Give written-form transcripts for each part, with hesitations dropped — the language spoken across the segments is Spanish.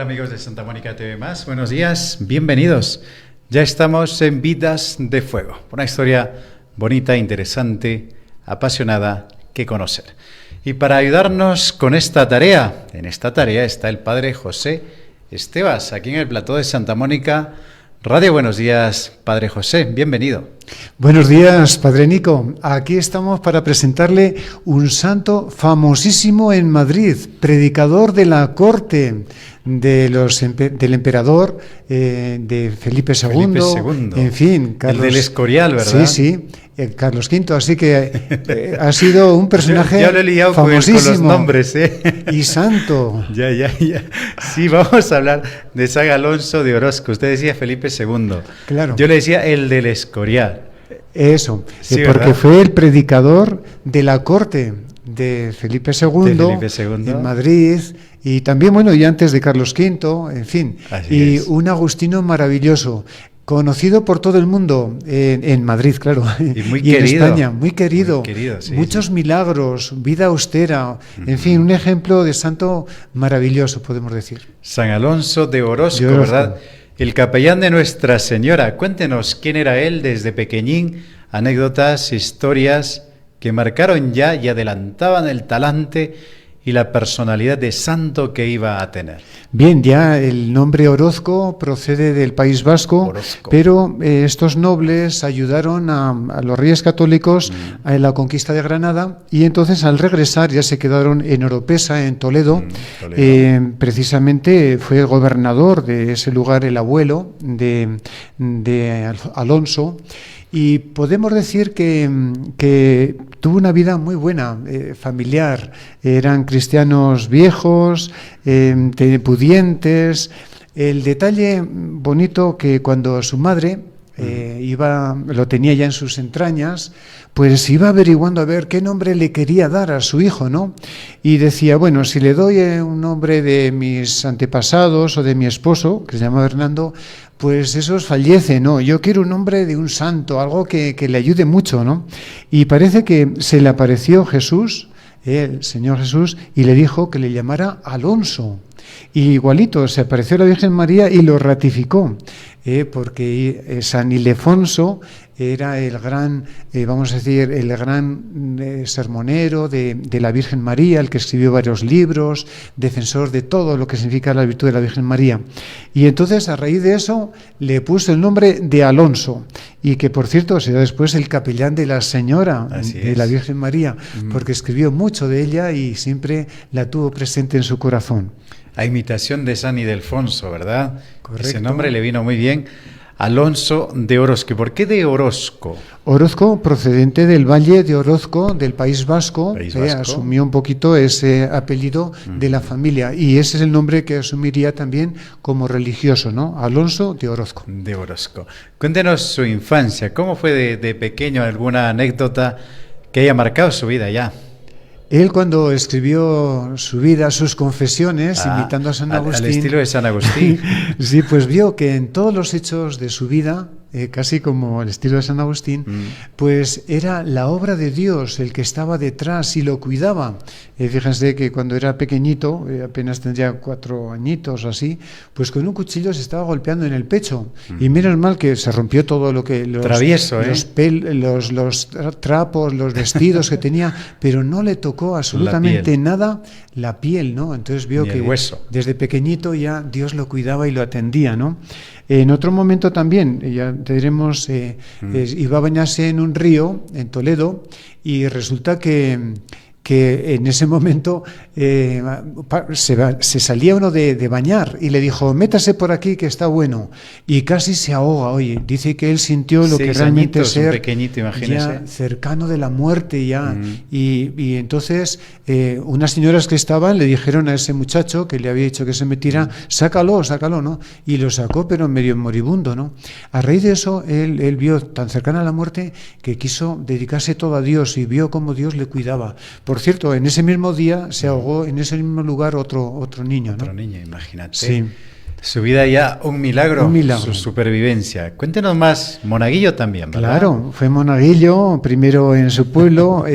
amigos de Santa Mónica TV+, buenos días, bienvenidos. Ya estamos en Vidas de Fuego, una historia bonita, interesante, apasionada que conocer. Y para ayudarnos con esta tarea, en esta tarea está el padre José Estevas, aquí en el plató de Santa Mónica Radio. Buenos días, padre José, bienvenido. Buenos días, padre Nico. Aquí estamos para presentarle un santo famosísimo en Madrid, predicador de la corte del emperador de Felipe II. En fin, Carlos, el del Escorial, ¿verdad? Sí, Carlos V. Así que ha sido un personaje yo lo he liado famosísimo con los nombres, y santo. Ya. Sí, vamos a hablar de San Alonso de Orozco. Usted decía Felipe II. Claro. Yo le decía el del Escorial. Eso, sí, porque ¿verdad? fue el predicador de la corte de Felipe II, en Madrid, y también, bueno, y antes de Carlos V, en fin. Así es. Un agustino maravilloso, conocido por todo el mundo, en Madrid, claro, y muy y querido, en España, muy querido, sí, muchos milagros, vida austera, en fin, un ejemplo de santo maravilloso, podemos decir. San Alonso de Orozco, ¿verdad? El capellán de Nuestra Señora. Cuéntenos quién era él desde pequeñín, anécdotas, historias que marcaron ya y adelantaban el talante y la personalidad de santo que iba a tener. Bien, ya el nombre Orozco procede del País Vasco, Orozco. Pero estos nobles ayudaron a los reyes católicos en la conquista de Granada, y entonces al regresar ya se quedaron en Oropesa, en Toledo. Precisamente fue el gobernador de ese lugar, el abuelo de Alonso. Y podemos decir que tuvo una vida muy buena, familiar. Eran cristianos viejos, pudientes. El detalle bonito que cuando su madre lo tenía ya en sus entrañas, pues iba averiguando a ver qué nombre le quería dar a su hijo, ¿no? Y decía, bueno, si le doy un nombre de mis antepasados o de mi esposo, que se llama Hernando, pues esos fallecen, ¿no? Yo quiero un nombre de un santo, algo que le ayude mucho, ¿no? Y parece que se le apareció Jesús, el Señor Jesús, y le dijo que le llamara Alonso. Y igualito, se apareció la Virgen María y lo ratificó, porque San Ildefonso era el gran, vamos a decir, el gran sermonero de la Virgen María, el que escribió varios libros, defensor de todo lo que significa la virtud de la Virgen María. Y entonces, a raíz de eso, le puso el nombre de Alonso, y que, por cierto, será después el capellán de la Señora de la Virgen María, porque escribió mucho de ella y siempre la tuvo presente en su corazón. A imitación de San Ildefonso, ¿verdad? Correcto. Ese nombre le vino muy bien. Alonso de Orozco. ¿Por qué de Orozco? Orozco, procedente del Valle de Orozco, del País Vasco, asumió un poquito ese apellido de la familia, y ese es el nombre que asumiría también como religioso, ¿no? Alonso de Orozco. De Orozco. Cuéntenos su infancia. ¿Cómo fue de pequeño? ¿Alguna anécdota que haya marcado su vida ya? Él, cuando escribió su vida, sus confesiones, imitando a San Agustín... Al estilo de San Agustín. Sí, pues vio que en todos los hechos de su vida, casi como el estilo de San Agustín, pues era la obra de Dios el que estaba detrás y lo cuidaba. Fíjense que cuando era pequeñito, apenas tendría 4 añitos o así, pues con un cuchillo se estaba golpeando en el pecho. Y menos mal que se rompió todo lo que... Travieso, los trapos, los vestidos que tenía, pero no le tocó absolutamente nada la piel, ¿no? Entonces vio que desde pequeñito ya Dios lo cuidaba y lo atendía, ¿no? En otro momento también, ya diremos, iba a bañarse en un río en Toledo, y resulta que en ese momento se salía uno de bañar y le dijo, métase por aquí que está bueno, y casi se ahoga. Oye, dice que él sintió lo que realmente es ser pequeñito, ya cercano de la muerte ya, y entonces unas señoras que estaban le dijeron a ese muchacho que le había dicho que se metiera, sácalo, ¿no? Y lo sacó, pero medio moribundo, ¿no? A raíz de eso, él vio tan cercana a la muerte que quiso dedicarse todo a Dios, y vio cómo Dios le cuidaba. Por cierto, en ese mismo día se ahogó en ese mismo lugar otro niño, ¿no? Otro niño, imagínate. Sí. Su vida ya un milagro, milagro. Su supervivencia. Cuéntenos más, monaguillo también, ¿verdad? Claro, fue monaguillo, primero en su pueblo,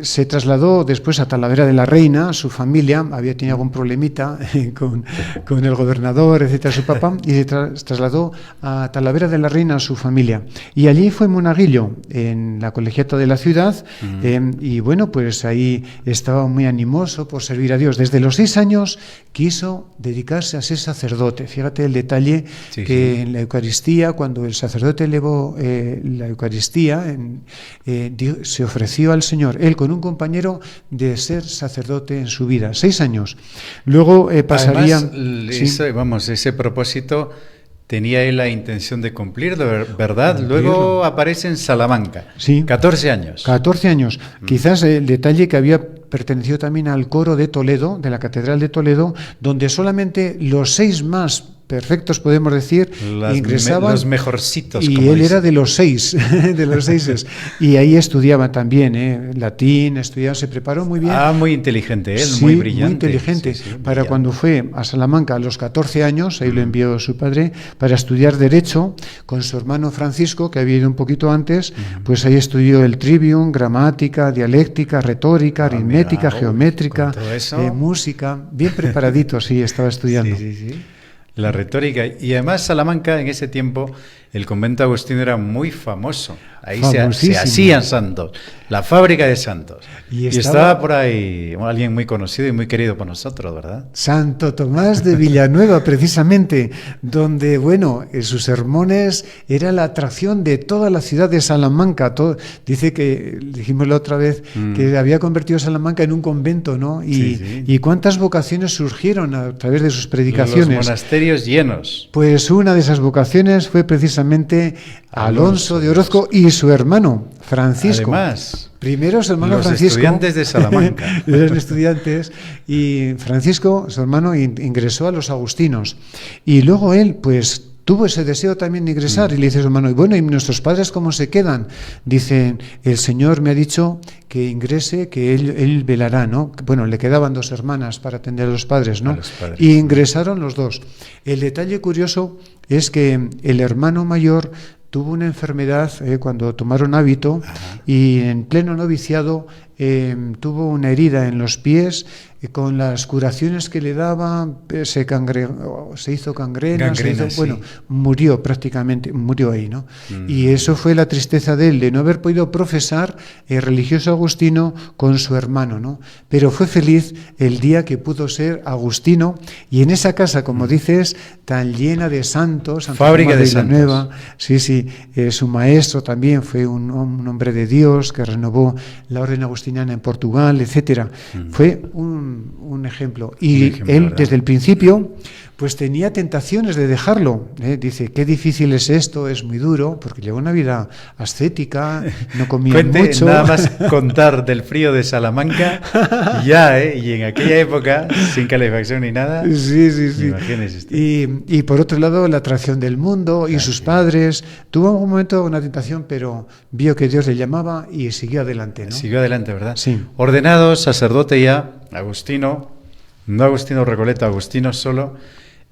se trasladó después a Talavera de la Reina, su familia había tenido algún problemita con el gobernador, etcétera, su papá, y se trasladó a Talavera de la Reina, su familia. Y allí fue monaguillo, en la colegiata de la ciudad, y bueno, pues ahí estaba muy animoso por servir a Dios. Desde los 6 años quiso dedicarse a ser sacerdote. Fíjate el detalle en la Eucaristía, cuando el sacerdote elevó la Eucaristía, se ofreció al Señor, él con un compañero, de ser sacerdote en su vida, 6 años. Luego pasaría... Además, ese propósito tenía él la intención de cumplirlo, ¿verdad? Luego aparece en Salamanca, 14 años. 14 años. Quizás el detalle que había perteneció también al coro de Toledo, de la Catedral de Toledo, donde solamente los 6 más perfectos, podemos decir, ingresaban. Los mejorcitos. Y él era de los 6, de los 6. Y ahí estudiaba también, latín, estudiaba, se preparó muy bien. Muy inteligente, él, sí, muy brillante. Muy inteligente. Para cuando fue a Salamanca a los 14 años, ahí lo envió su padre, para estudiar Derecho, con su hermano Francisco, que había ido un poquito antes, pues ahí estudió el trivium, gramática, dialéctica, retórica, aritmética, geométrica, música, bien preparadito, sí, estaba estudiando. Sí. La retórica. Y además Salamanca, en ese tiempo, el convento agustino era muy famoso. Ahí se hacían santos, la fábrica de santos. Y estaba por ahí alguien muy conocido y muy querido por nosotros, ¿verdad? Santo Tomás de Villanueva, precisamente, donde, sus sermones era la atracción de toda la ciudad de Salamanca. Dice que, dijimos la otra vez, que había convertido Salamanca en un convento, ¿no? Y cuántas vocaciones surgieron a través de sus predicaciones. Los monasterios llenos. Pues una de esas vocaciones fue precisamente Alonso de Orozco y su hermano Francisco. Además, primero su hermano los Francisco. Estudiantes de Salamanca. Eran estudiantes. Y Francisco, su hermano, ingresó a los agustinos. Y luego él, pues, tuvo ese deseo también de ingresar. Y le dice a su hermano, ¿y nuestros padres cómo se quedan? Dicen, el Señor me ha dicho que ingrese, que él velará, ¿no? Bueno, le quedaban 2 hermanas para atender a los padres, ¿no? Y ingresaron los 2. El detalle curioso es que el hermano mayor tuvo una enfermedad cuando tomaron hábito. Y en pleno noviciado tuvo una herida en los pies, con las curaciones que le daban, se hizo gangrena, murió prácticamente, murió ahí, ¿no? Y eso fue la tristeza de él, de no haber podido profesar el religioso agustino con su hermano, ¿no? Pero fue feliz el día que pudo ser agustino, y en esa casa, como dices, tan llena de santos, fábrica de Villanueva, su maestro también fue un hombre de Dios que renovó la orden agustiniana en Portugal, etcétera. Fue un ejemplo. Y él, ¿verdad? Desde el principio, pues tenía tentaciones de dejarlo. Dice, qué difícil es esto, es muy duro, porque llevó una vida ascética, no comía mucho. Nada más contar del frío de Salamanca, y en aquella época, sin calefacción ni nada. Sí. Imagínese. Y por otro lado, la atracción del mundo y sus padres. Tuvo un momento una tentación, pero vio que Dios le llamaba y siguió adelante, ¿no? Siguió adelante, ¿verdad? Sí. Ordenado, sacerdote ya, agustino, no Agustino Recoleta, agustino solo.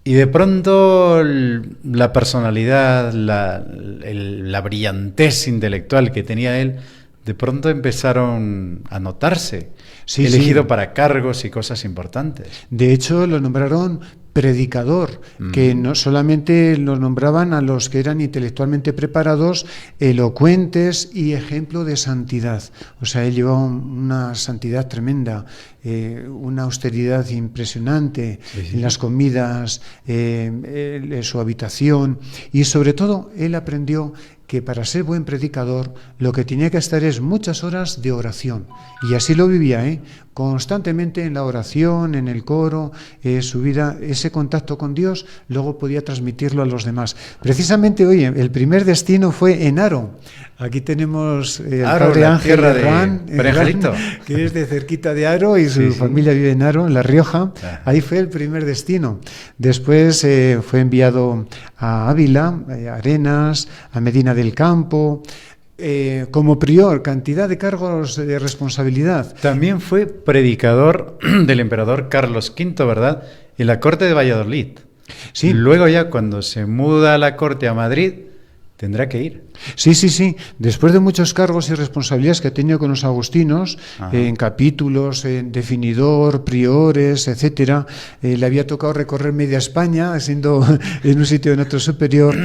Y de pronto la personalidad, la brillantez intelectual que tenía él, de pronto empezaron a notarse, elegido para cargos y cosas importantes. De hecho, lo nombraron predicador, que no solamente lo nombraban a los que eran intelectualmente preparados, elocuentes y ejemplo de santidad. O sea, él llevaba una santidad tremenda, una austeridad impresionante en las comidas, en su habitación, y sobre todo él aprendió que para ser buen predicador lo que tenía que estar es muchas horas de oración, y así lo vivía, constantemente en la oración, en el coro, su vida, ese contacto con Dios, luego podía transmitirlo a los demás. Precisamente, el primer destino fue en Haro. Aquí tenemos el padre Ángel Herrán, que es de cerquita de Haro, y su familia vive en Haro, en La Rioja. Ahí fue el primer destino. Después fue enviado a Ávila, a Arenas, a Medina del Campo, como prior, cantidad de cargos de responsabilidad. También fue predicador del emperador Carlos V, ¿verdad?, en la corte de Valladolid. Sí. Luego ya cuando se muda a la corte a Madrid, tendrá que ir. Sí, sí, sí. Después de muchos cargos y responsabilidades que ha tenido con los agustinos, en capítulos, en definidor, priores, etcétera, le había tocado recorrer media España, siendo en un sitio en otro superior.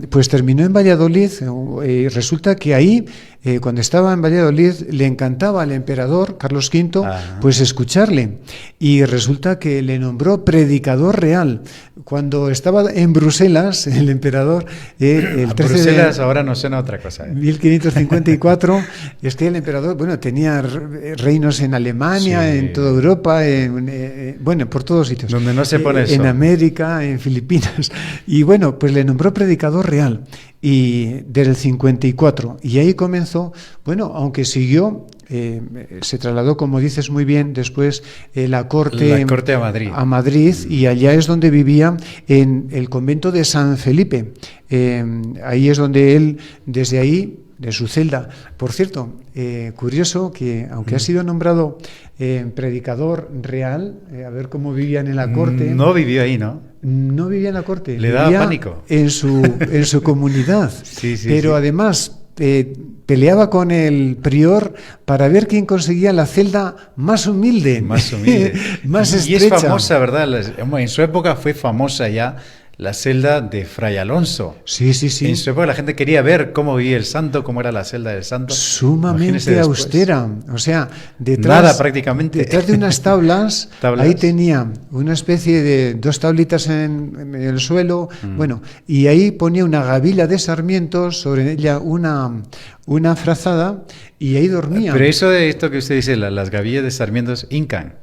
Pues terminó en Valladolid. Resulta que ahí, cuando estaba en Valladolid, le encantaba al emperador Carlos V, pues escucharle. Y resulta que le nombró predicador real. Cuando estaba en Bruselas, el emperador, el 13 Bruselas de... ahora no suena otra cosa. 1554, es que el emperador, bueno, tenía reinos en Alemania, en toda Europa, bueno, por todos sitios. Donde no se pone eso. En América, en Filipinas. Y bueno, pues le nombró predicador real y desde el 54. Y ahí comenzó, bueno, aunque siguió, se trasladó, como dices muy bien, después la corte a Madrid, y allá es donde vivía en el convento de San Felipe. Ahí es donde él, desde ahí, de su celda. Por cierto, curioso que, aunque ha sido nombrado predicador real, a ver cómo vivían en la corte. No vivió ahí, ¿no? No vivía en la corte. Le daba pánico. En su comunidad. Pero además peleaba con el prior para ver quién conseguía la celda más humilde. Más humilde. Más estrecha. Y es famosa, ¿verdad? En su época fue famosa ya la celda de Fray Alonso. Sí, sí, sí. En su época la gente quería ver cómo vivía el santo, cómo era la celda del santo. Sumamente austera. O sea, nada prácticamente. Detrás de unas tablas, ahí tenía una especie de 2 tablitas en el suelo, bueno, y ahí ponía una gavilla de sarmientos, sobre ella una frazada, y ahí dormía. Pero eso de esto que usted dice, las gavillas de sarmientos incan.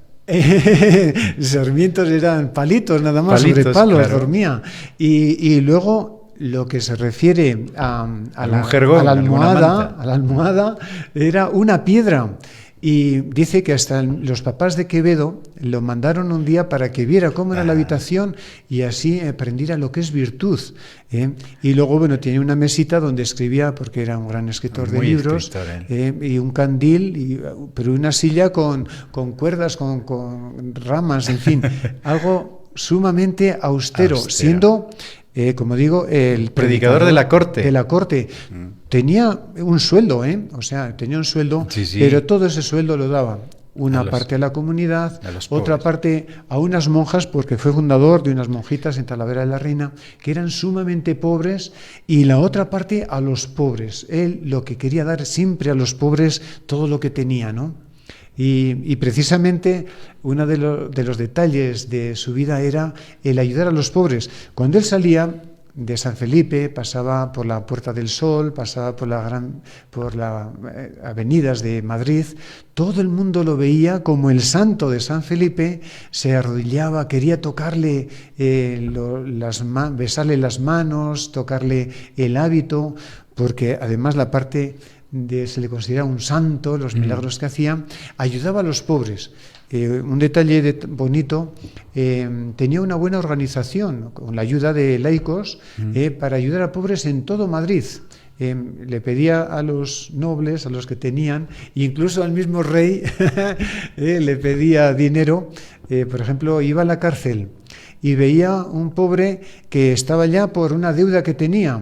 Sarmientos eran palitos, nada más, sobre palos, dormía. Y luego lo que se refiere a la almohada era una piedra. Y dice que hasta los papás de Quevedo lo mandaron un día para que viera cómo era la habitación y así aprendiera lo que es virtud. Y luego, bueno, tenía una mesita donde escribía, porque era un gran escritor de libros, y un candil, pero una silla con cuerdas, con ramas, en fin, algo sumamente austero. Siendo... como digo, el predicador de la corte. Tenía un sueldo, o sea, tenía un sueldo, pero todo ese sueldo lo daba una parte a la comunidad, otra parte a unas monjas, porque fue fundador de unas monjitas en Talavera de la Reina, que eran sumamente pobres, y la otra parte a los pobres. Él lo que quería dar siempre a los pobres todo lo que tenía, ¿no? Y precisamente uno de los detalles de su vida era el ayudar a los pobres. Cuando él salía de San Felipe, pasaba por la Puerta del Sol, pasaba por las avenidas de Madrid, todo el mundo lo veía como el santo de San Felipe, se arrodillaba, quería tocarle, besarle las manos, tocarle el hábito, porque además la parte se le considera un santo, los milagros que hacía, ayudaba a los pobres. Un detalle bonito, tenía una buena organización con la ayuda de laicos para ayudar a pobres en todo Madrid. Le pedía a los nobles, a los que tenían, incluso al mismo rey, le pedía dinero. Por ejemplo, iba a la cárcel y veía un pobre que estaba ya por una deuda que tenía.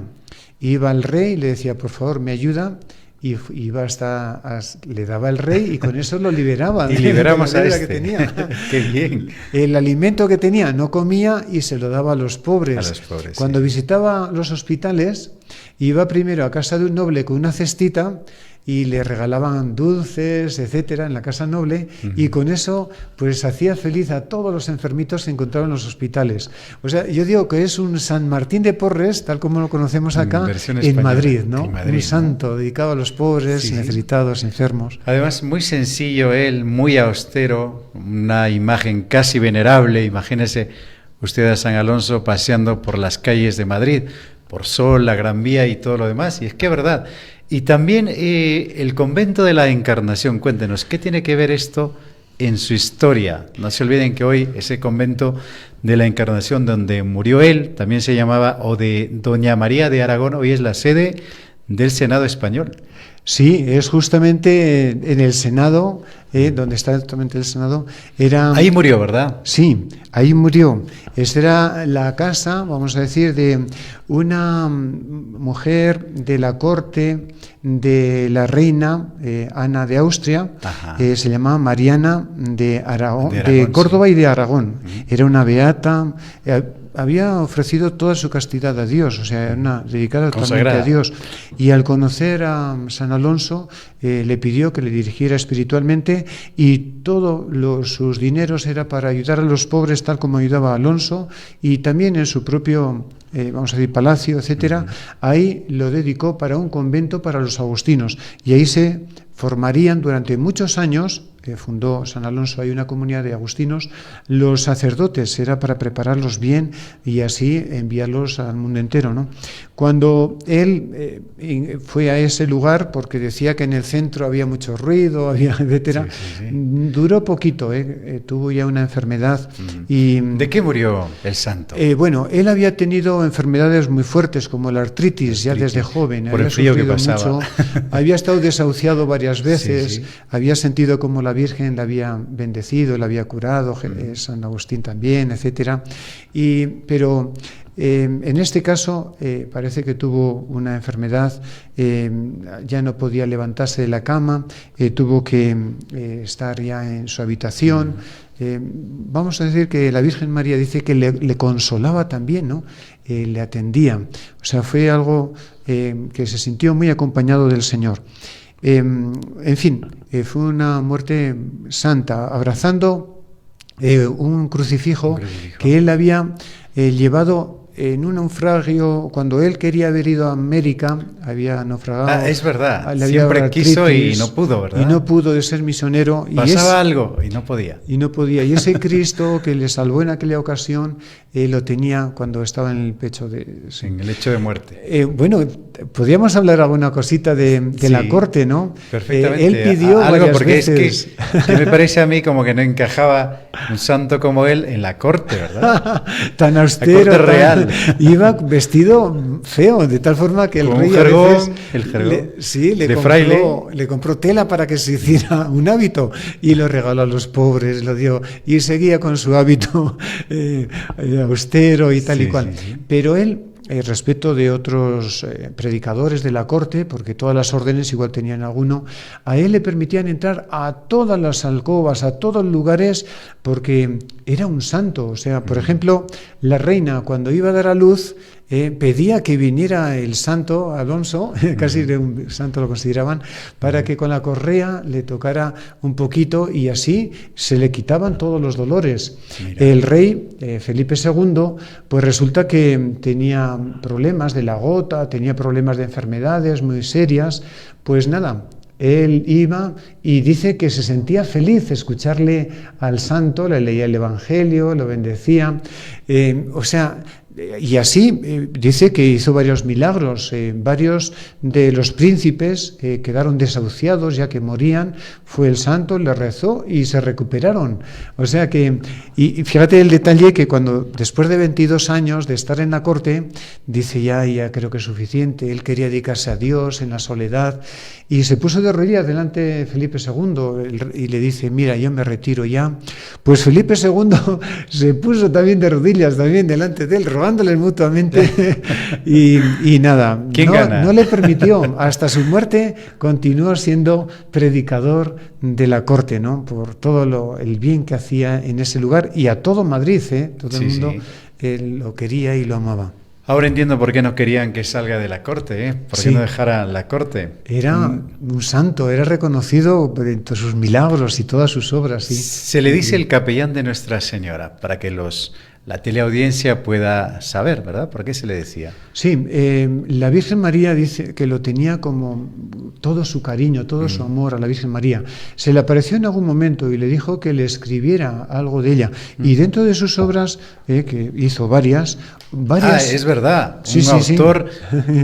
Iba al rey y le decía, por favor, me ayuda. Y iba le daba el rey y con eso lo liberaba. Y liberamos a este. Que tenía. Qué bien. El alimento que tenía no comía y se lo daba a los pobres. Cuando visitaba los hospitales, iba primero a casa de un noble con una cestita y le regalaban dulces, etcétera, en la casa noble, y con eso pues hacía feliz a todos los enfermitos que encontraban en los hospitales. O sea, yo digo que es un San Martín de Porres, tal como lo conocemos acá, en Madrid, ¿no? Un santo dedicado a los pobres, necesitados, enfermos. Además, muy sencillo él, muy austero, una imagen casi venerable. Imagínese usted a San Alonso paseando por las calles de Madrid, por Sol, la Gran Vía y todo lo demás, y es que es verdad. Y también el convento de la Encarnación, cuéntenos, ¿qué tiene que ver esto en su historia? No se olviden que hoy ese convento de la Encarnación donde murió él, también se llamaba, o de Doña María de Aragón, hoy es la sede del Senado español. Sí, es justamente en el Senado, donde está actualmente el Senado, era... Ahí murió, ¿verdad? Sí, ahí murió. Esa era la casa, vamos a decir, de una mujer de la corte de la reina Ana de Austria, se llamaba Mariana de Aragón, de Córdoba, sí. Y de Aragón. Era una beata... había ofrecido toda su castidad a Dios, o sea, una dedicada totalmente a Dios. Y al conocer a San Alonso, le pidió que le dirigiera espiritualmente, y todos sus dineros era para ayudar a los pobres, tal como ayudaba a Alonso, y también en su propio, vamos a decir, palacio, etcétera. Ahí lo dedicó para un convento para los agustinos, y ahí se formarían durante muchos años. Fundó San Alonso, hay una comunidad de agustinos, los sacerdotes, era para prepararlos bien y así enviarlos al mundo entero, ¿no? Cuando él fue a ese lugar, porque decía que en el centro había mucho ruido, había etcétera, sí. Duró poquito, tuvo ya una enfermedad. Y, ¿de qué murió el santo? Bueno, él había tenido enfermedades muy fuertes, como la artritis, ya desde joven. Por el frío que pasaba. Mucho, había estado desahuciado varias veces, había sentido como la Virgen la había bendecido, la había curado, San Agustín también, etcétera. Pero en este caso parece que tuvo una enfermedad, ya no podía levantarse de la cama, tuvo que estar ya en su habitación. Vamos a decir que la Virgen María dice que le consolaba también, ¿no? Le atendía. O sea, fue algo que se sintió muy acompañado del Señor. En fin, fue una muerte santa, abrazando un crucifijo que él había llevado en un naufragio. Cuando él quería haber ido a América, había naufragado. Es verdad, siempre quiso y no pudo, ¿verdad? Y no pudo de ser misionero. Pasaba algo y no podía. Y ese Cristo que le salvó en aquella ocasión, lo tenía cuando estaba en el pecho de... Sí. En el lecho de muerte. Bueno, podríamos hablar alguna cosita de la corte, ¿no? Perfectamente. Él pidió algo varias porque veces... es que me parece a mí como que no encajaba un santo como él en la corte, ¿verdad? Tan austero, la corte real. Iba vestido feo, de tal forma que el como rey un jergón, a veces el jergón le compró tela para que se hiciera un hábito y lo regaló a los pobres, lo dio, y seguía con su hábito austero y tal y cual. Sí. Pero él, respecto de otros predicadores de la corte, porque todas las órdenes igual tenían alguno, a él le permitían entrar a todas las alcobas, a todos los lugares, porque era un santo. O sea, por ejemplo, la reina, cuando iba a dar a luz, pedía que viniera el santo Alonso, casi de un santo lo consideraban, para que con la correa le tocara un poquito y así se le quitaban todos los dolores. Mira. El rey Felipe II, pues resulta que tenía problemas de la gota, tenía problemas de enfermedades muy serias, pues nada. Él iba y dice que se sentía feliz escucharle al santo, le leía el Evangelio, lo bendecía, y así dice que hizo varios milagros. Varios de los príncipes quedaron desahuciados ya que morían. Fue el santo, le rezó y se recuperaron. O sea que, y fíjate el detalle que cuando después de 22 años de estar en la corte, dice ya creo que es suficiente. Él quería dedicarse a Dios en la soledad y se puso de rodillas delante de Felipe II y le dice: mira, yo me retiro ya. Pues Felipe II se puso también de rodillas también delante de él, robándoles mutuamente y nada, no le permitió. Hasta su muerte continuó siendo predicador de la corte, ¿no? Por todo el bien que hacía en ese lugar y a todo Madrid, todo el mundo lo quería y lo amaba. Ahora entiendo por qué no querían que salga de la corte, ¿Por qué no dejara la corte? Era un santo, era reconocido por sus milagros y todas sus obras. ¿Sí? Se le dice el capellán de Nuestra Señora, para que la teleaudiencia pueda saber, ¿verdad? ¿Por qué se le decía? Sí, la Virgen María dice que lo tenía como todo su cariño, todo su amor a la Virgen María. Se le apareció en algún momento y le dijo que le escribiera algo de ella. Y dentro de sus obras, que hizo varias... es verdad, sí, un sí, autor,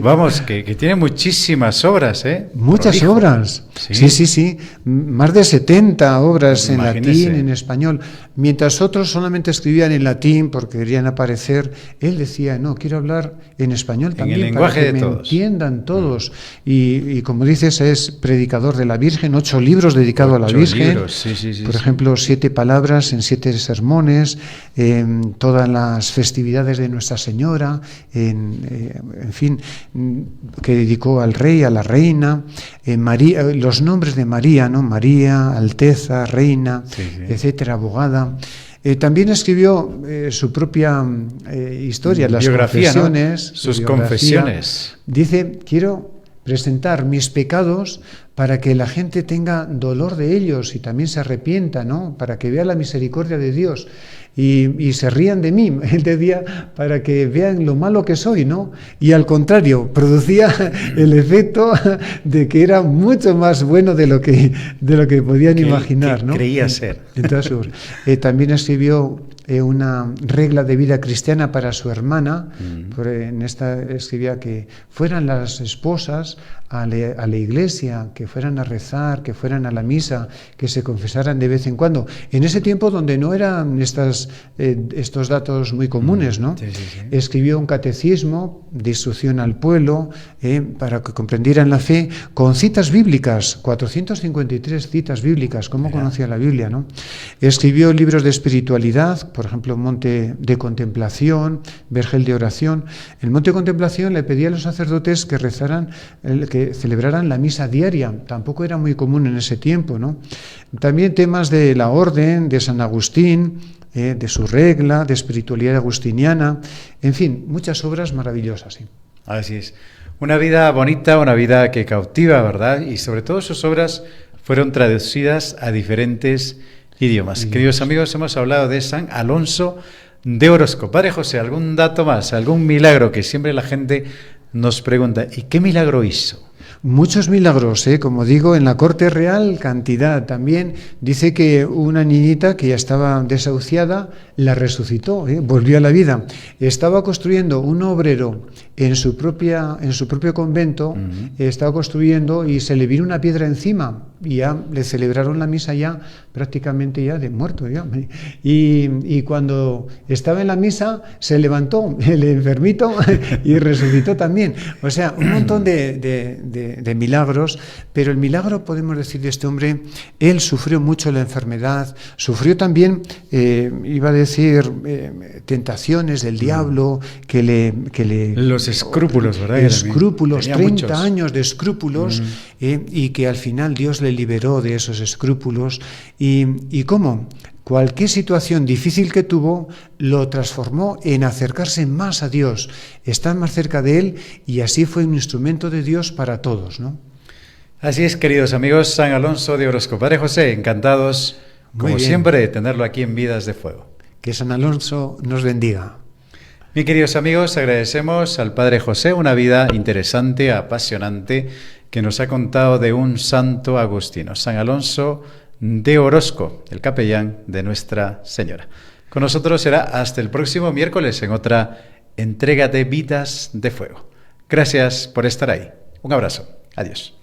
vamos, que tiene muchísimas obras, Muchas prolijo. obras, sí, más de 70 obras en latín, en español. Mientras otros solamente escribían en latín porque querían aparecer, él decía, no, quiero hablar en español también, en el lenguaje para que de me todos. Entiendan todos. Y como dices, es predicador de la Virgen, 8 libros dedicados a la Virgen. Por ejemplo, 7 palabras en 7 sermones, todas las festividades de Nuestra Señora, en fin, que dedicó al rey, a la reina, María, los nombres de María, ¿no? María, Alteza, Reina, etcétera, abogada. También escribió su propia historia, las confesiones, ¿no? Sus confesiones. Dice, quiero presentar mis pecados para que la gente tenga dolor de ellos y también se arrepienta, ¿no? Para que vea la misericordia de Dios y se rían de mí. Él decía, para que vean lo malo que soy, ¿no? Y al contrario, producía el efecto de que era mucho más bueno de lo que podían imaginar, ¿no? Creía ser. Entonces, también escribió una regla de vida cristiana para su hermana. En esta escribía que fueran las esposas a la iglesia, que fueran a rezar, que fueran a la misa, que se confesaran de vez en cuando. En ese tiempo donde no eran estos datos muy comunes, ¿no? Escribió un catecismo de instrucción al pueblo para que comprendieran la fe con citas bíblicas, 453 citas bíblicas, cómo conocía la Biblia, ¿no? Escribió libros de espiritualidad, por ejemplo, Monte de Contemplación, Vergel de Oración. El Monte de Contemplación le pedía a los sacerdotes que rezaran, que celebraran la misa diaria. Tampoco era muy común en ese tiempo, ¿no? También temas de la orden, de San Agustín, de su regla, de espiritualidad agustiniana, en fin, muchas obras maravillosas. Sí. Así es. Una vida bonita, una vida que cautiva, ¿verdad? Y sobre todo sus obras fueron traducidas a diferentes idiomas. Queridos amigos, hemos hablado de San Alonso de Orozco. Padre José, ¿algún dato más? ¿Algún milagro que siempre la gente nos pregunta? ¿Y qué milagro hizo? Muchos milagros, como digo, en la corte real, cantidad. También dice que una niñita que ya estaba desahuciada, la resucitó, volvió a la vida. Estaba construyendo un obrero en su propio convento, estaba construyendo y se le vino una piedra encima y ya le celebraron la misa ya prácticamente ya de muerto. Ya. Y cuando estaba en la misa se levantó el enfermito y resucitó también. O sea, un montón de milagros, pero el milagro, podemos decir, de este hombre, él sufrió mucho la enfermedad, sufrió también, iba a decir, tentaciones del diablo, que le los escrúpulos, ¿verdad? Escrúpulos, 30 muchos años de escrúpulos, y que al final Dios le liberó de esos escrúpulos. ¿Y cómo? Cualquier situación difícil que tuvo lo transformó en acercarse más a Dios, estar más cerca de Él, y así fue un instrumento de Dios para todos, ¿no? Así es, queridos amigos, San Alonso de Orozco. Padre José, encantados, como siempre, de tenerlo aquí en Vidas de Fuego. Que San Alonso nos bendiga. Mis queridos amigos, agradecemos al Padre José una vida interesante, apasionante, que nos ha contado de un santo agustino, San Alonso de Orozco, el capellán de Nuestra Señora. Con nosotros será hasta el próximo miércoles en otra entrega de Vidas de Fuego. Gracias por estar ahí. Un abrazo. Adiós.